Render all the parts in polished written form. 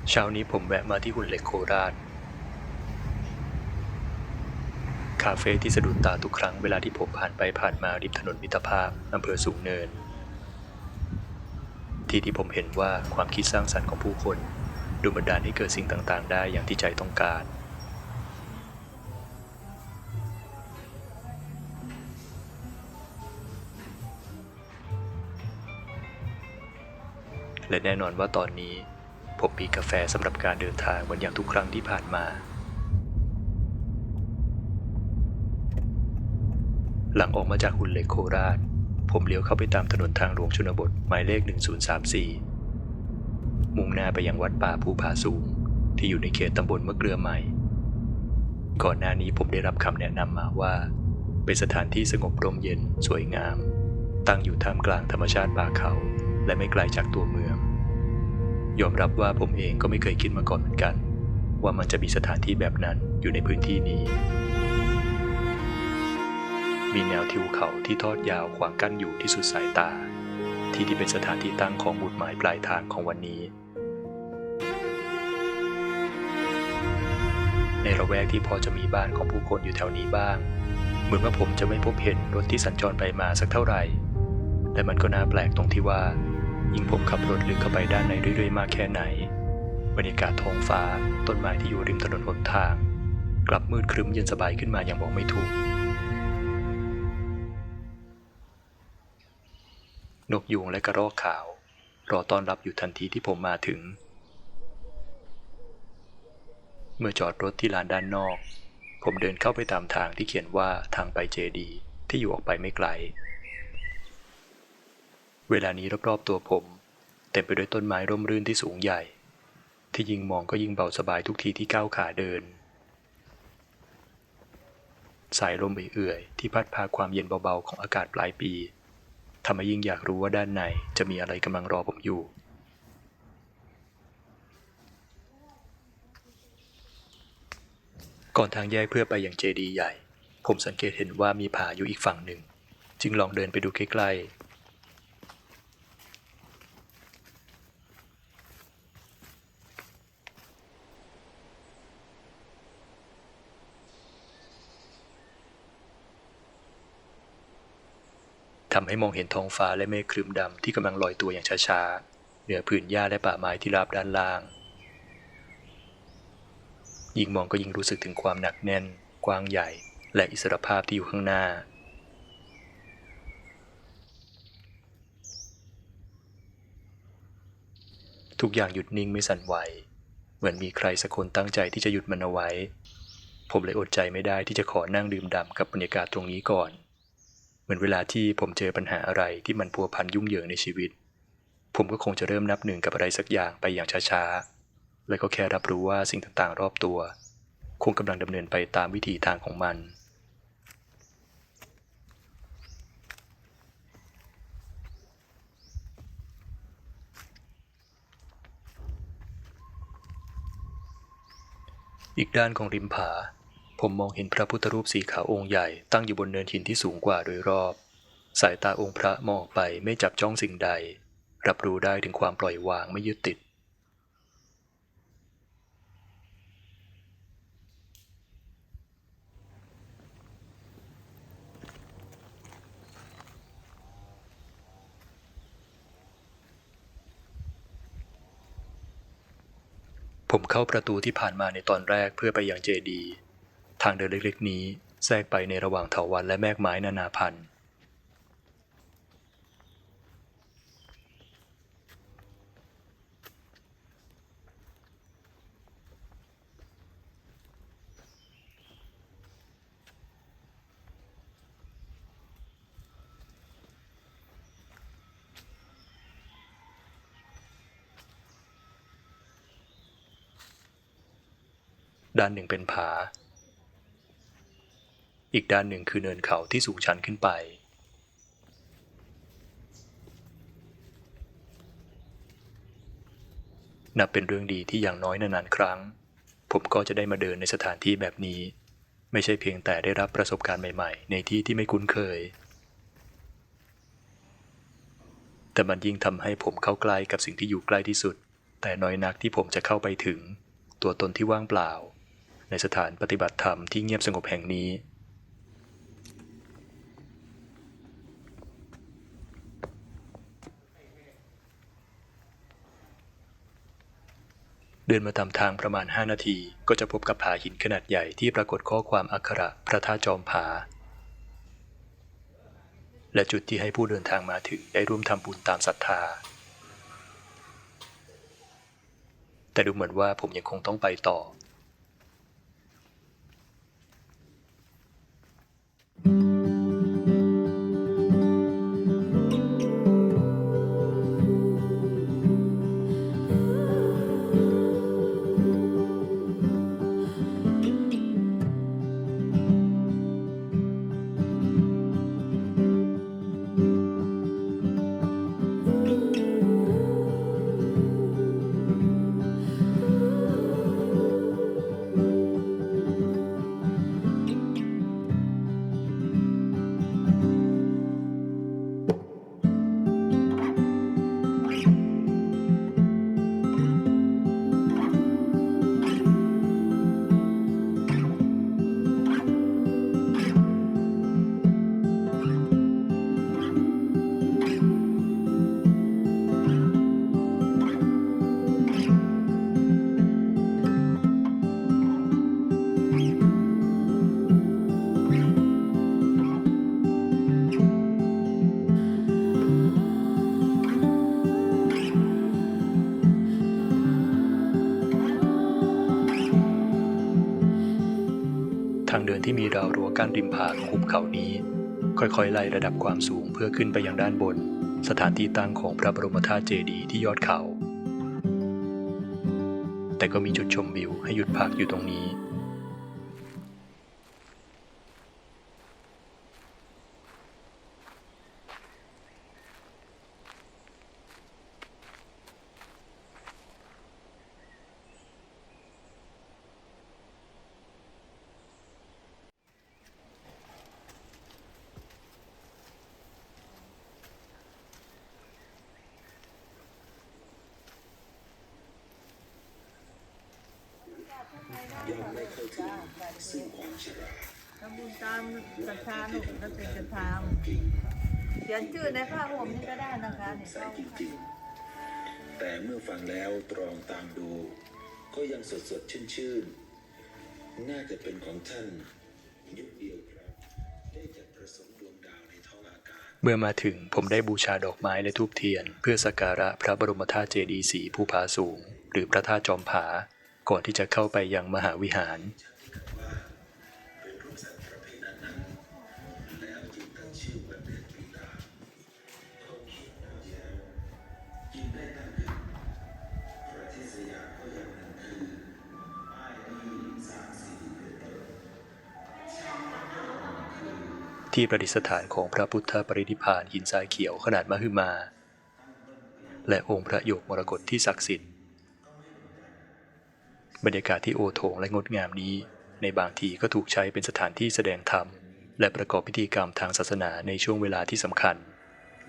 เช้านี้ผมแวะมาที่หุ่นเหล็กโคราชคาเฟ่ที่สะดุดตาทุกครั้งเวลาที่ผมผ่านไปผ่านมาริมถนนมิตรภาพอำเภอสูงเนินที่ผมเห็นว่าความคิดสร้างสรรค์ของผู้คนดูบันดาลให้เกิดสิ่งต่างๆได้อย่างที่ใจต้องการและแน่นอนว่าตอนนี้ผมมีกาแฟสำหรับการเดินทางเหมือนอย่างทุกครั้งที่ผ่านมาหลังออกมาจากหุ่นเหล็กโคราชผมเลี้ยวเข้าไปตามถนนทางหลวงชนบทหมายเลข1034มุ่งหน้าไปยังวัดป่าภูผาสูงที่อยู่ในเขตตำบลมะเกลือใหม่ก่อนหน้านี้ผมได้รับคำแนะนำมาว่าเป็นสถานที่สงบร่มเย็นสวยงามตั้งอยู่ท่ามกลางธรรมชาติป่าเขาและไม่ไกลจากตัวเมืองยอมรับว่าผมเองก็ไม่เคยคิดมาก่อนเหมือนกันว่ามันจะมีสถานที่แบบนั้นอยู่ในพื้นที่นี้มีแนวทิวเขาที่ทอดยาวขวางกั้นอยู่ที่สุดสายตาที่เป็นสถานที่ตั้งของจุดหมายปลายทางของวันนี้ในละแวกที่พอจะมีบ้านของผู้คนอยู่แถวนี้บ้างเหมือนว่าผมจะไม่พบเห็นรถที่สัญจรไปมาสักเท่าไหร่แต่มันก็น่าแปลกตรงที่ว่ายิ่งผมขับรถลึกเข้าไปด้านในเรื่อยๆมากแค่ไหนบรรยากาศท้องฟ้าต้นไม้ที่อยู่ริมถนนหนทางกลับมืดครึ้มเย็นสบายขึ้นมาอย่างบอกไม่ถูกนกยูงและกระรอกขาวรอต้อนรับอยู่ทันทีที่ผมมาถึงเมื่อจอดรถที่ลานด้านนอกผมเดินเข้าไปตามทางที่เขียนว่าทางไปเจดีย์ที่อยู่ออกไปไม่ไกลเวลานี้รอบๆตัวผมเต็มไปด้วยต้นไม้ร่มรื่นที่สูงใหญ่ที่ยิ่งมองก็ยิ่งเบาสบายทุกทีที่ก้าวขาเดินสายลมเอื่อยๆที่พัดพาความเย็นเบาๆของอากาศปลายปีทำให้ยิ่งอยากรู้ว่าด้านในจะมีอะไรกำลังรอผมอยู่ก่อนทางแยกเพื่อไปยังเจดีย์ใหญ่ผมสังเกตเห็นว่ามีผาอยู่อีกฝั่งหนึ่งจึงลองเดินไปดูใกล้ๆทำให้มองเห็นท้องฟ้าและเมฆครึ้มดำที่กำลังลอยตัวอย่างช้าๆเหนือผืนหญ้าและป่าไม้ที่ราบด้านล่างยิ่งมองก็ยิ่งรู้สึกถึงความหนักแน่นกว้างใหญ่และอิสรภาพที่อยู่ข้างหน้าทุกอย่างหยุดนิ่งไม่สั่นไหวเหมือนมีใครสักคนตั้งใจที่จะหยุดมันเอาไว้ผมเลยอดใจไม่ได้ที่จะขอนั่งดื่มด่ำกับบรรยากาศตรงนี้ก่อนเหมือนเวลาที่ผมเจอปัญหาอะไรที่มันพัวพันยุ่งเหยิงในชีวิตผมก็คงจะเริ่มนับหนึ่งกับอะไรสักอย่างไปอย่างช้าๆและก็แค่รับรู้ว่าสิ่งต่างๆรอบตัวคงกำลังดำเนินไปตามวิถีทางของมันอีกด้านของริมผาผมมองเห็นพระพุทธรูปสีขาวองค์ใหญ่ตั้งอยู่บนเนินหินที่สูงกว่าโดยรอบสายตาองค์พระมองออกไปไม่จับจ้องสิ่งใดรับรู้ได้ถึงความปล่อยวางไม่ยึดติดผมเข้าประตูที่ผ่านมาในตอนแรกเพื่อไปยังเจดีย์ทางเดินเล็กๆนี้แทรกไปในระหว่างเถาวัลย์และแมกไม้นานาพันธุ์ด้านหนึ่งเป็นผาอีกด้านหนึ่งคือเนินเขาที่สูงชันขึ้นไปนับเป็นเรื่องดีที่อย่างน้อยนานๆครั้งผมก็จะได้มาเดินในสถานที่แบบนี้ไม่ใช่เพียงแต่ได้รับประสบการณ์ใหม่ๆในที่ที่ไม่คุ้นเคยแต่มันยิ่งทำให้ผมเข้าใกล้กับสิ่งที่อยู่ใกล้ที่สุด แต่น้อยนักที่ผมจะเข้าไปถึงตัวตนที่ว่างเปล่าในสถานปฏิบัติธรรมที่เงียบสงบแห่งนี้เดินมาตามทางประมาณ5 นาทีก็จะพบกับผาหินขนาดใหญ่ที่ปรากฏข้อความอักขระพระธาตุจอมผาและจุดที่ให้ผู้เดินทางมาถึงได้ร่วมทำบุญตามศรัทธาแต่ดูเหมือนว่าผมยังคงต้องไปต่อทางเดินที่มีราวรั้วกั้นริมผาของหุบเขานี้ค่อยๆไล่ระดับความสูงเพื่อขึ้นไปยังด้านบนสถานที่ตั้งของพระบรมธาตุเจดีย์ที่ยอดเขาแต่ก็มีจุดชมวิวให้หยุดพักอยู่ตรงนี้ย่อมไม่เข้าถึงซึ่งความชราทำบุญตามศรัทธาหนูก็เป็นศรัทธาเขียนชื่อในผ้าห่มนี่ก็ได้นะคะใน ใส่ ผ้า จริงๆแต่เมื่อฟังแล้วตรองตามดูก็ยังสดชื่นน่าจะเป็นของท่านยุคเดียวครับได้จัดประสงค์ดวงดาวในท้องอากาศเมื่อมาถึงผมได้บูชาดอกไม้และธูปเทียนเพื่อสักการะพระบรมธาตุเจดีย์สีภูผาสูงหรือพระธาตุจอมผาก่อนที่จะเข้าไปยังมหาวิหารเป็นรูปสัตว์ประเภทนั้นแล้วจึงตั้งชื่อว่าเทพปิตาคงคิดแล้วจึงได้ตั้งขึ้นประเทศยาก็อย่างหนึ่งคืออ้ายนี่3-4เป็นต้นที่ประดิษฐานของพระพุทธปรินิพพานหินทรายเขียวขนาดมหึมาและองค์พระโยกมรกตที่ศักดิ์สิทธิ์บรรยากาศที่โอโถงและงดงามนี้ในบางทีก็ถูกใช้เป็นสถานที่แสดงธรรมและประกอบพิธีกรรมทางศาสนาในช่วงเวลาที่สำคัญ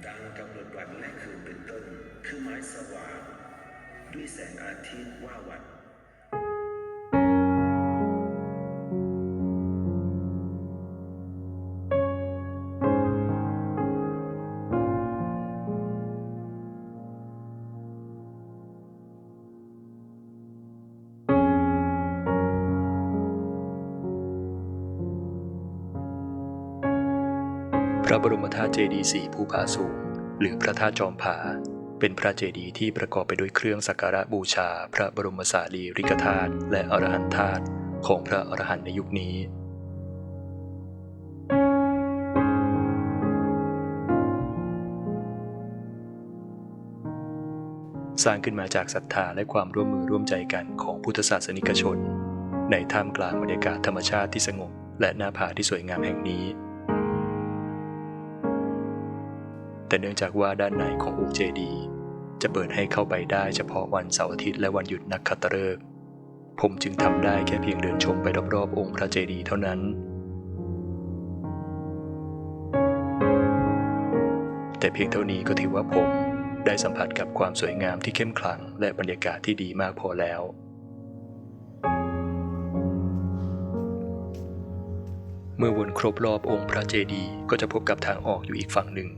ดังกำหนดวันและคืนเป็นต้นคือไม้สว่างด้วยแสงอาทิตย์ว่าวันพระบรมธาตุเจดีย์สีภูผาสูงหรือพระธาตุจอมผาเป็นพระเจดีย์ที่ประกอบไปด้วยเครื่องสักการะบูชาพระบรมสารีริกธาตุและอรหันตธาตุของพระอรหันต์ในยุคนี้สร้างขึ้นมาจากศรัทธาและความร่วมมือร่วมใจกันของพุทธศาสนิกชนในท่ามกลางบรรยากาศธรรมชาติที่สงบและหน้าผาที่สวยงามแห่งนี้แต่เนื่องจากว่าด้านในขององค์เจดีย์จะเปิดให้เข้าไปได้เฉพาะวันเสาร์อาทิตย์และวันหยุดนักขัตฤกษ์ผมจึงทำได้แค่เพียงเดินชมไปรอบๆองค์พระเจดีย์เท่านั้นแต่เพียงเท่านี้ก็ถือว่าผม ได้สัมผัสกับความสวยงามที่เข้มขลังและบรรยากาศที่ดีมากพอแล้ว เมื่อวนครบรอบองค์พระเจดีย์ก็จะพบกับทางออกอยู่อีกฝั่งหนึ่ง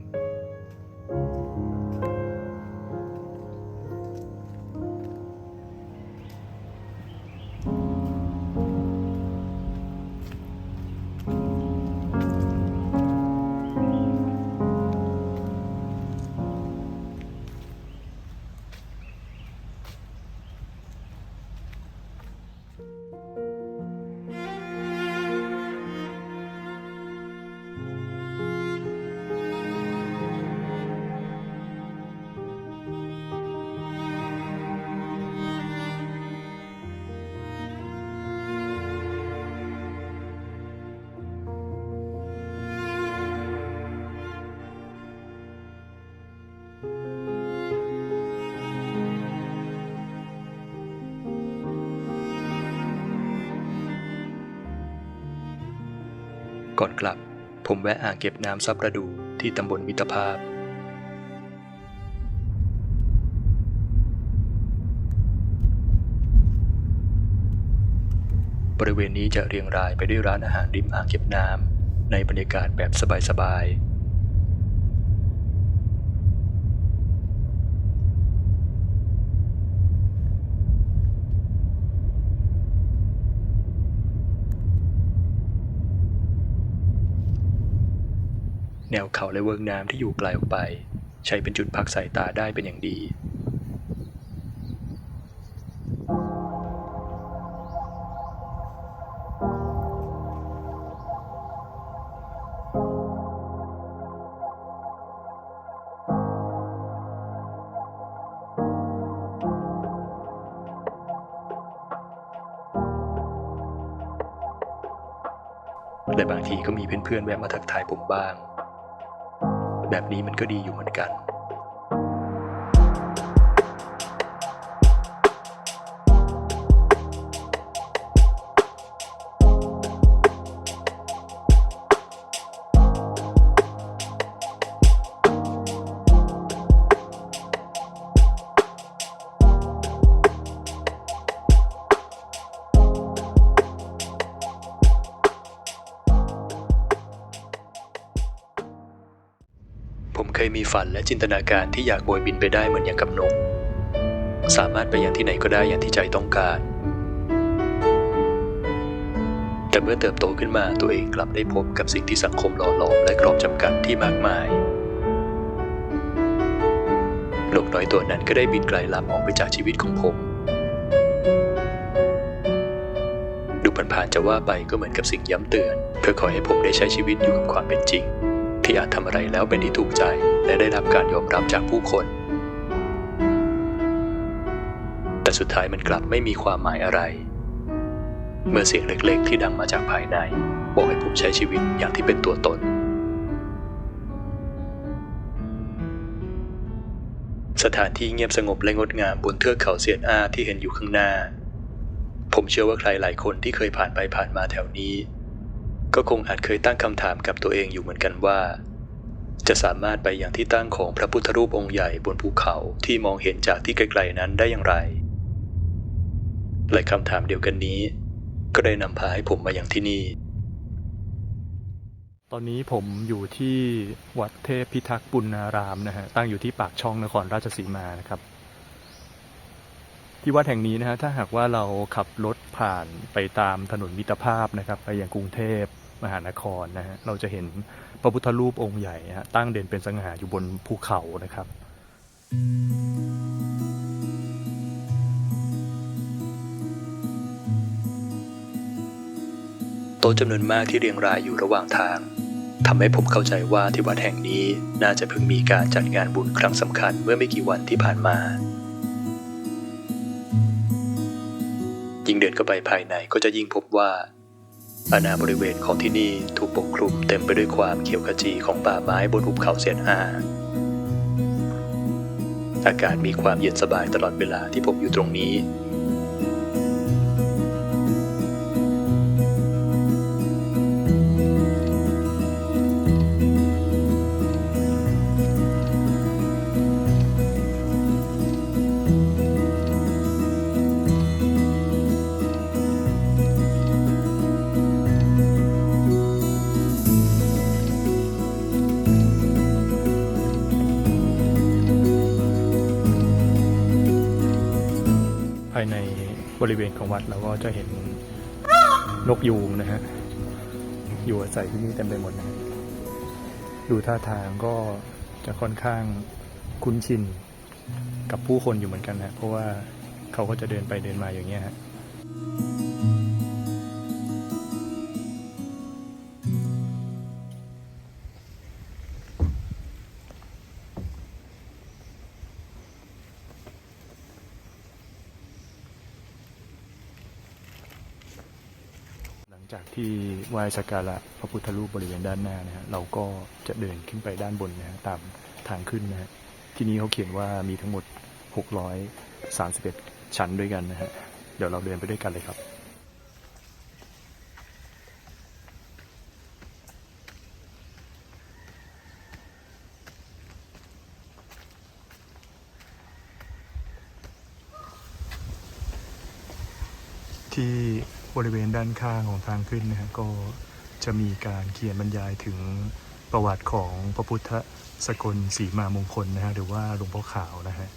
ก่อนกลับผมแวะอ่างเก็บน้ำซับประดูที่ตำบลมิตรภาพบริเวณนี้จะเรียงรายไปด้วยร้านอาหารริมอ่างเก็บน้ำในบรรยากาศแบบสบายๆแนวเขาและเวิ้งน้ำที่อยู่ไกลออกไปใช้เป็นจุดพักสายตาได้เป็นอย่างดีและบางทีก็มีเพื่อนๆแวะมาทักทายผมบ้างแบบนี้มันก็ดีอยู่เหมือนกันผมเคยมีฝันและจินตนาการที่อยากโบยบินไปได้เหมือนอย่างกับนกสามารถไปยังที่ไหนก็ได้อย่างที่ใจต้องการแต่เมื่อเติบโตขึ้นมาตัวเองกลับได้พบกับสิ่งที่สังคมหล่อหลอมและกรอบจำกัดที่มากมายนกน้อยตัวนั้นก็ได้บินไกลลับออกไปจากชีวิตของผมดูผ่านๆจะว่าไปก็เหมือนกับสิ่งย้ำเตือนเพื่อขอให้ผมได้ใช้ชีวิตอยู่กับความเป็นจริงที่อาจทำอะไรแล้วเป็นที่ถูกใจและได้รับการยอมรับจากผู้คนแต่สุดท้ายมันกลับไม่มีความหมายอะไรเมื่อเสียงเล็กๆที่ดังมาจากภายในบอกให้ผมใช้ชีวิตอย่างที่เป็นตัวตนสถานที่เงียบสงบและงดงามบนเทือกเขาเซียนอาที่เห็นอยู่ข้างหน้าผมเชื่อว่าใครหลายคนที่เคยผ่านไปผ่านมาแถวนี้ก็คงอาจเคยตั้งคำถามกับตัวเองอยู่เหมือนกันว่าจะสามารถไปยังที่ตั้งของพระพุทธรูปองค์ใหญ่บนภูเขาที่มองเห็นจากที่ไกลๆนั้นได้อย่างไรและคำถามเดียวกันนี้ก็ได้นำพาให้ผมมาอย่างที่นี่ตอนนี้ผมอยู่ที่วัดเทพพิทักษ์ปุณณารามนะฮะตั้งอยู่ที่ปากช่องนครราชสีมานะครับที่วัดแห่งนี้นะฮะถ้าหากว่าเราขับรถผ่านไปตามถนนมิตรภาพนะครับไปยังกรุงเทพมหานครนะฮะเราจะเห็นพระพุทธรูปองค์ใหญ่ฮะตั้งเด่นเป็นสง่าอยู่บนภูเขานะครับโต๊ะจำนวนมากที่เรียงรายอยู่ระหว่างทางทำให้ผมเข้าใจว่าที่วัดแห่งนี้น่าจะเพิ่งมีการจัดงานบุญครั้งสำคัญเมื่อไม่กี่วันที่ผ่านมายิ่งเดินเข้าไปภายในก็จะยิ่งพบว่าอาณาบริเวณของที่นี่ถูกปกคลุมเต็มไปด้วยความเขียวขจีของป่าไม้บนหุบเขาเซียนอาอากาศมีความเย็นสบายตลอดเวลาที่ผมอยู่ตรงนี้ ภายในบริเวณของวัดเราก็จะเห็นนกยูงนะฮะอยู่อาศัยที่นี่เต็มไปหมดนะฮะดูท่าทางก็จะค่อนข้างคุ้นชินกับผู้คนอยู่เหมือนกันนะเพราะว่าเขาก็จะเดินไปเดินมาอย่างเงี้ยฮะหลังจากที่ไหว้สักการะพระพุทธรูปบริเวณด้านหน้านะฮะเราก็จะเดินขึ้นไปด้านบนนะฮะตามทางขึ้นนะฮะที่นี้เขาเขียนว่ามีทั้งหมด631ชั้นด้วยกันนะฮะเดี๋ยวเราเดินไปด้วยกันเลยครับที่บริเวณด้านข้างของทางขึ้นนะฮะก็จะมีการเขียนบรรยายถึงประวัติของพระพุทธสกลสีมามงคลนะฮะหรือว่าหลวงพ่อขาวนะฮะ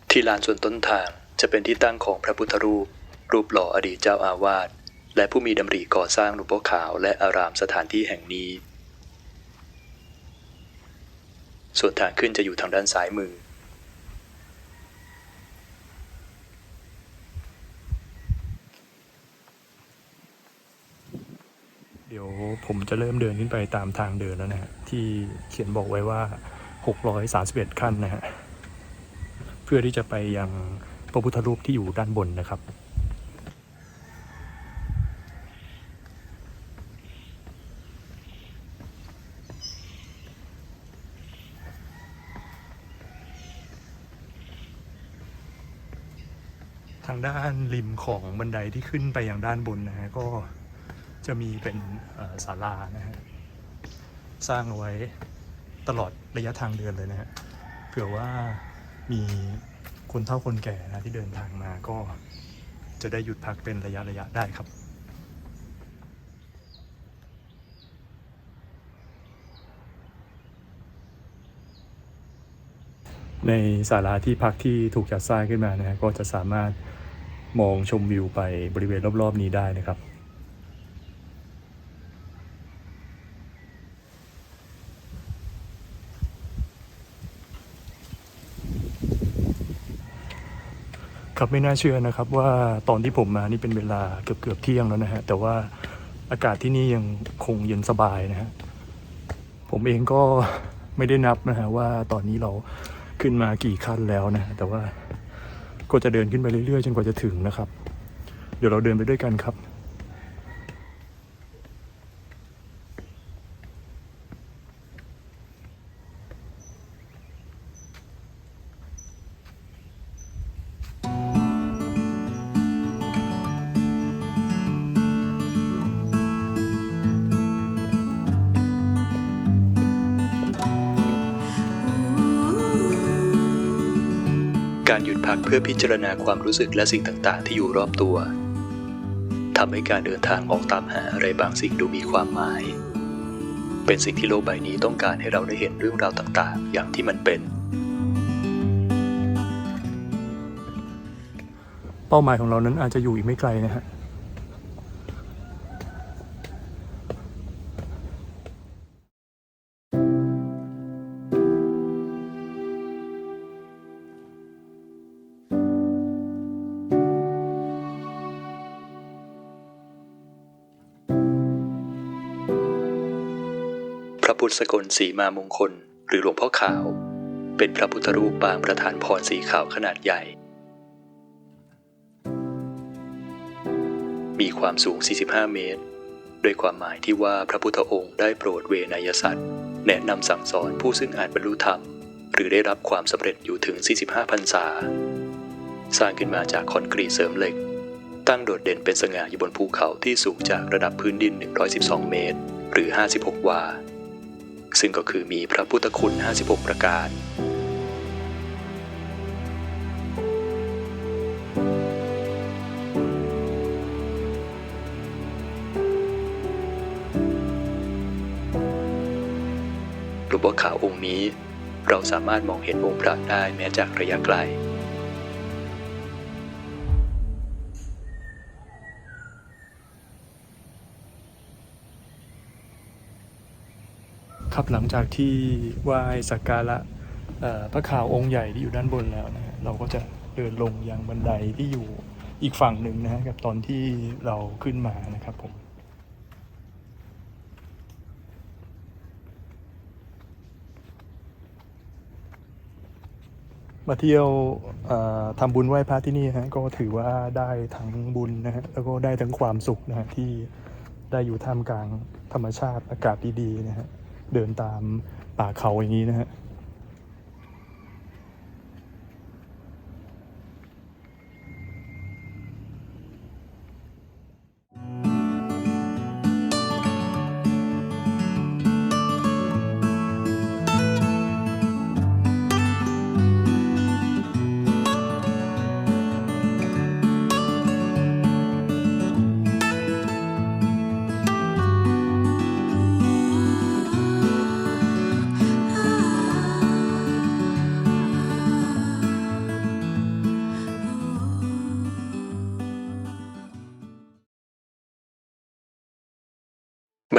ที่ลานส่วนต้นทางจะเป็นที่ตั้งของพระพุทธรูปหล่ออดีตเจ้าอาวาสและผู้มีดำริก่อสร้างหลวงพ่อขาวและอารามสถานที่แห่งนี้ส่วนทางขึ้นจะอยู่ทางด้านซ้ายมือเดี๋ยวผมจะเริ่มเดินขึ้นไปตามทางเดินแล้วนะฮะที่เขียนบอกไว้ว่า631ขั้นนะฮะเพื่อที่จะไปยังพระพุทธรูปที่อยู่ด้านบนนะครับทางด้านริมของบันไดที่ขึ้นไปยังด้านบนนะฮะก็จะมีเป็นศาลานะฮะสร้างเอาไว้ตลอดระยะทางเดินเลยนะฮะเผื่อว่ามีคนเฒ่าคนแก่นะที่เดินทางมาก็จะได้หยุดพักเป็นระยะได้ครับในศาลาที่พักที่ถูกจัดสร้างขึ้นมานะฮะก็จะสามารถมองชมวิวไปบริเวณรอบๆนี้ได้นะครับครับไม่น่าเชื่อนะครับว่าตอนที่ผมมานี่เป็นเวลาเกือบเที่ยงแล้วนะฮะแต่ว่าอากาศที่นี่ยังคงเย็นสบายนะฮะผมเองก็ไม่ได้นับนะฮะว่าตอนนี้เราขึ้นมากี่ขั้นแล้วนะแต่ว่าก็จะเดินขึ้นไปเรื่อยๆจนกว่าจะถึงนะครับเดี๋ยวเราเดินไปด้วยกันครับการหยุดพักเพื่อพิจารณาความรู้สึกและสิ่งต่างๆที่อยู่รอบตัวทำให้การเดินทางออกตามหาอะไรบางสิ่งดูมีความหมายเป็นสิ่งที่โลกใบนี้ต้องการให้เราได้เห็นเรื่องราวต่างๆอย่างที่มันเป็นเป้าหมายของเรานั้นอาจจะอยู่อีกไม่ไกลนะฮะพระพุทธสกลสีมามงคลหรือหลวงพ่อขาวเป็นพระพุทธรูปปางประธานพรสีขาวขนาดใหญ่มีความสูง45 เมตรโดยความหมายที่ว่าพระพุทธองค์ได้โปรดเวนยสัตว์แนะนำสั่งสอนผู้ซึ่งอาจบรรลุธรรมหรือได้รับความสำเร็จอยู่ถึง45 พรรษาสร้างขึ้นมาจากคอนกรีตเสริมเหล็กตั้งโดดเด่นเป็นสง่าอยู่บนภูเขาที่สูงจากระดับพื้นดิน112 เมตรหรือ56 วาซึ่งก็คือมีพระพุทธคุณ56 ประการ บว่าขาวองค์นี้เราสามารถมองเห็นองค์พระได้แม้จากระยะไกลครับหลังจากที่ไหว้สักการะพระขาวองค์ใหญ่ที่อยู่ด้านบนแล้วนะฮะเราก็จะเดินลงยังบันไดที่อยู่อีกฝั่งหนึ่งนะฮะกับตอนที่เราขึ้นมานะครับผมมาเที่ยวทำบุญไหว้พระที่นี่ฮะก็ถือว่าได้ทั้งบุญนะฮะแล้วก็ได้ทั้งความสุขนะฮะที่ได้อยู่ท่ามกลางธรรมชาติอากาศดีๆนะฮะเดินตามป่าเขาอย่างนี้นะฮะ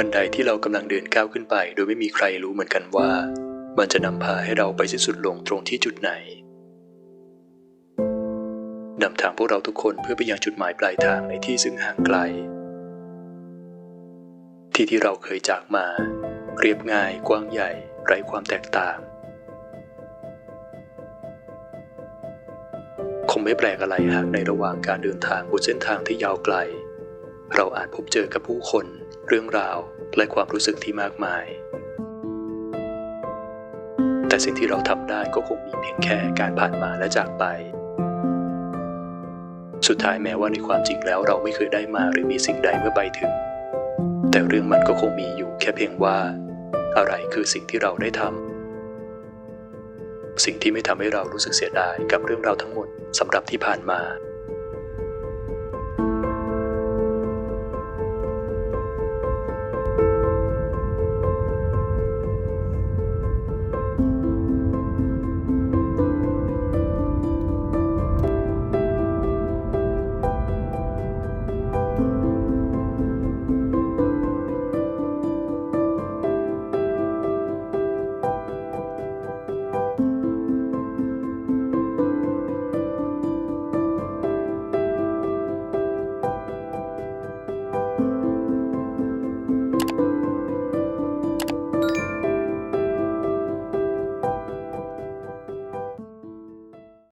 บันไดที่เรากำลังเดินก้าวขึ้นไปโดยไม่มีใครรู้เหมือนกันว่ามันจะนำพาให้เราไปสิ้นสุดลงตรงที่จุดไหนนำทางพวกเราทุกคนเพื่อไปยังจุดหมายปลายทางในที่ซึ่งห่างไกลที่เราเคยจากมาเรียบง่ายกว้างใหญ่ไร้ความแตกต่างคงไม่แปลกอะไรหากในระหว่างการเดินทางบนเส้นทางที่ยาวไกลเราอาจพบเจอกับผู้คนเรื่องราวและความรู้สึกที่มากมายแต่สิ่งที่เราทำได้ก็คงมีเพียงแค่การผ่านมาและจากไปสุดท้ายแม้ว่าในความจริงแล้วเราไม่เคยได้มาหรือมีสิ่งใดเมื่อไปถึงแต่เรื่องมันก็คงมีอยู่แค่เพียงว่าอะไรคือสิ่งที่เราได้ทำสิ่งที่ไม่ทำให้เรารู้สึกเสียดายกับเรื่องราวทั้งหมดสำหรับที่ผ่านมา